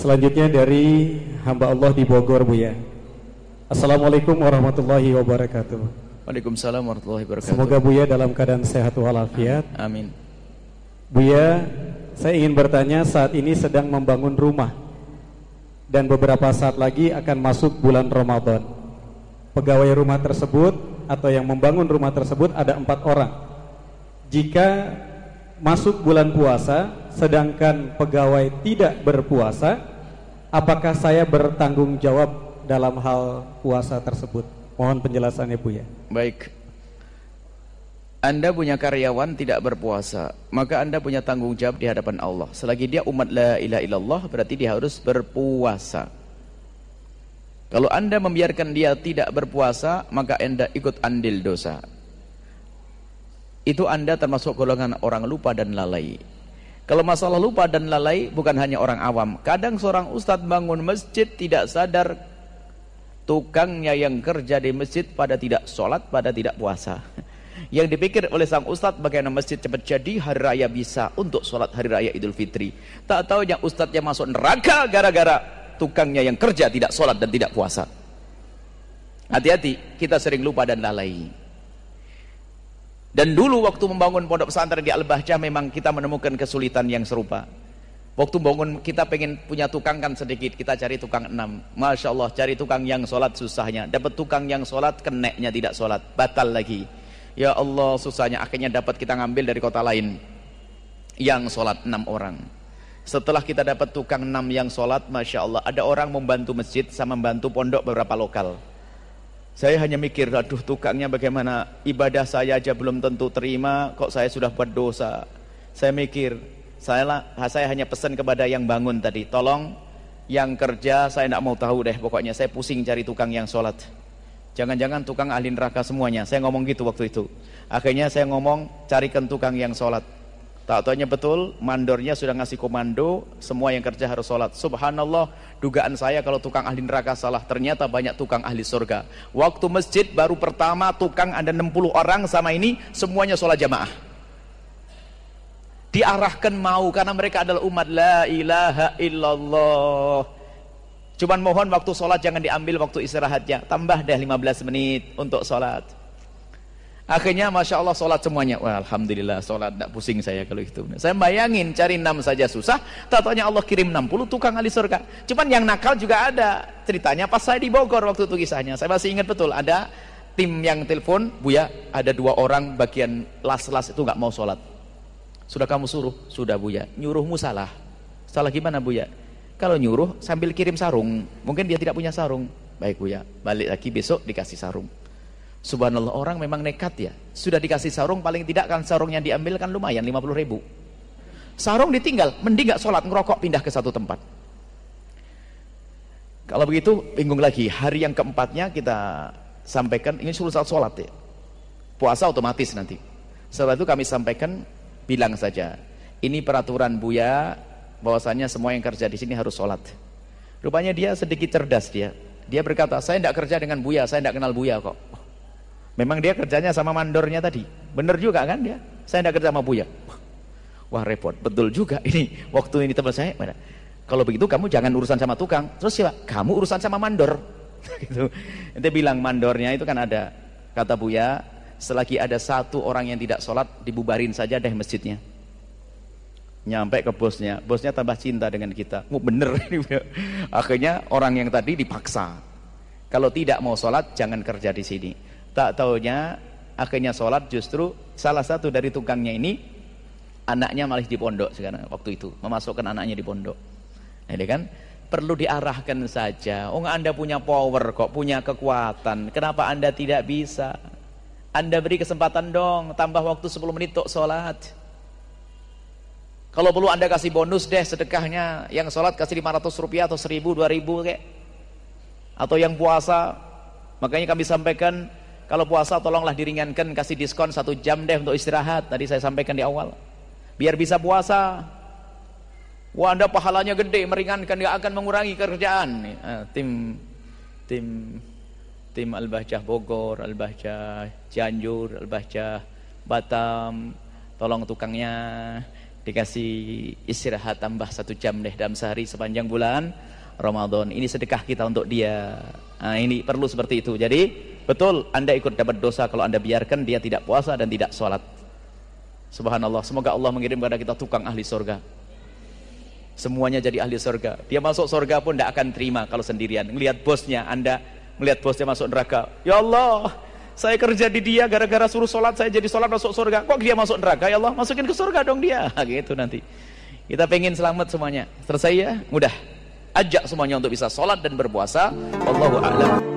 Selanjutnya dari hamba Allah di Bogor, Buya. Assalamualaikum warahmatullahi wabarakatuh. Waalaikumsalam warahmatullahi wabarakatuh. Semoga Buya dalam keadaan sehat walafiat. Amin. Buya, saya ingin bertanya, saat ini sedang membangun rumah dan beberapa saat lagi akan masuk bulan Ramadan. Pegawai rumah tersebut atau yang membangun rumah tersebut ada 4 orang. Jika masuk bulan puasa sedangkan pegawai tidak berpuasa, apakah saya bertanggung jawab dalam hal puasa tersebut? Mohon penjelasannya, Buya. Baik. Anda punya karyawan tidak berpuasa, maka Anda punya tanggung jawab di hadapan Allah. Selagi dia umat la ilaha illallah, berarti dia harus berpuasa. Kalau Anda membiarkan dia tidak berpuasa, maka Anda ikut andil dosa. Itu Anda termasuk golongan orang lupa dan lalai. Kalau masalah lupa dan lalai bukan hanya orang awam. Kadang seorang ustadz bangun masjid tidak sadar tukangnya yang kerja di masjid pada tidak sholat, pada tidak puasa. Yang dipikir oleh sang ustadz bagaimana masjid cepat jadi, hari raya bisa untuk sholat hari raya Idul Fitri. Tak tahu yang ustadznya masuk neraka gara-gara tukangnya yang kerja tidak sholat dan tidak puasa. Hati-hati, kita sering lupa dan lalai. Dan dulu waktu membangun pondok pesantren di Al-Bahjah memang kita menemukan kesulitan yang serupa. Waktu bangun kita pengen punya tukang kan sedikit, kita cari tukang 6. Masya Allah, cari tukang yang sholat susahnya. Dapat tukang yang sholat, keneknya tidak sholat, batal lagi. Ya Allah, susahnya. Akhirnya dapat kita ngambil dari kota lain yang sholat 6 orang. Setelah kita dapat tukang 6 yang sholat, Masya Allah, ada orang membantu masjid sama membantu pondok beberapa lokal. Saya hanya mikir, aduh tukangnya bagaimana, ibadah saya aja belum tentu terima, kok saya sudah buat dosa. Saya mikir, saya hanya pesan kepada yang bangun tadi, tolong yang kerja saya tidak mau tahu deh, pokoknya saya pusing cari tukang yang sholat. Jangan-jangan tukang ahli neraka semuanya. Saya ngomong gitu waktu itu. Akhirnya saya ngomong, carikan tukang yang sholat. Tak taunya betul, mandornya sudah ngasih komando, semua yang kerja harus sholat. Subhanallah, dugaan saya kalau tukang ahli neraka salah, ternyata banyak tukang ahli surga. Waktu masjid baru pertama tukang ada 60 orang sama ini, semuanya sholat jamaah. Diarahkan mau, karena mereka adalah umat la ilaha illallah. Cuman mohon waktu sholat jangan diambil waktu istirahatnya, tambah deh 15 menit untuk sholat. Akhirnya Masya Allah sholat semuanya. Wah, Alhamdulillah sholat, tidak pusing saya kalau itu. Saya bayangin cari 6 saja susah, tak taunya Allah kirim 60 tukang ahli surga. Cuman yang nakal juga ada. Ceritanya pas saya di Bogor waktu itu kisahnya, saya masih ingat betul, ada tim yang telepon, Buya ada 2 orang bagian las-las itu nggak mau sholat. Sudah kamu suruh? Sudah Buya. Nyuruhmu salah. Salah gimana Buya? Kalau nyuruh sambil kirim sarung, mungkin dia tidak punya sarung. Baik Buya, balik lagi besok dikasih sarung. Subhanallah, orang memang nekat ya. Sudah dikasih sarung, paling tidak kan sarungnya diambil kan lumayan 50.000. Sarung ditinggal, mending gak sholat, ngerokok pindah ke satu tempat. Kalau begitu bingung lagi. Hari yang keempatnya kita sampaikan, ini suruh sholat ya. Puasa otomatis nanti. Setelah itu kami sampaikan, bilang saja, ini peraturan Buya, bahwasanya semua yang kerja di sini harus sholat. Rupanya dia sedikit cerdas dia. Dia berkata, saya tidak kerja dengan Buya, saya tidak kenal Buya kok. Memang dia kerjanya sama mandornya tadi. Benar juga kan dia? Saya tidak kerja sama Buya. Wah repot, betul juga ini. Waktu ini teman saya, kalau begitu kamu jangan urusan sama tukang. Terus siapa? Kamu urusan sama mandor. Gitu. Dia bilang mandornya itu kan ada. Kata Buya, selagi ada 1 orang yang tidak sholat, dibubarin saja deh masjidnya. Nyampe ke bosnya tambah cinta dengan kita. Oh, bener ini. Akhirnya orang yang tadi dipaksa, kalau tidak mau sholat jangan kerja di sini. Tak taunya akhirnya sholat, justru salah satu dari tukangnya ini anaknya malah di pondok sekarang. Waktu itu memasukkan anaknya di pondok. Jadi kan perlu diarahkan saja. Oh, Anda punya power kok, punya kekuatan, kenapa Anda tidak bisa? Anda beri kesempatan dong, tambah waktu 10 menit untuk sholat. Kalau perlu Anda kasih bonus deh sedekahnya, yang sholat kasih 500 rupiah atau 1000, 2000 kayak. Atau yang puasa, makanya kami sampaikan, kalau puasa tolonglah diringankan, kasih diskon 1 jam deh untuk istirahat. Tadi saya sampaikan di awal, biar bisa puasa. Wah, Anda pahalanya gede, meringankan, gak akan mengurangi kerjaan. Tim Al-Bahjah Bogor, Al-Bahjah Cianjur, Al-Bahjah Batam, tolong tukangnya dikasih istirahat tambah 1 jam deh dalam sehari sepanjang bulan Ramadan. Ini sedekah kita untuk dia. Nah, ini perlu seperti itu. Jadi betul Anda ikut dapat dosa kalau Anda biarkan dia tidak puasa dan tidak sholat. Subhanallah, semoga Allah mengirim kepada kita tukang ahli surga. Semuanya jadi ahli surga. Dia masuk surga pun tidak akan terima kalau sendirian. Melihat bosnya, Anda melihat bosnya masuk neraka. Ya Allah, saya kerja di dia gara-gara suruh sholat, saya jadi sholat masuk surga. Kok dia masuk neraka? Ya Allah, masukin ke surga dong dia. Gitu nanti. Kita pengen selamat semuanya. Selesai ya? Mudah. Ajak semuanya untuk bisa sholat dan berpuasa. Wallahu a'lam.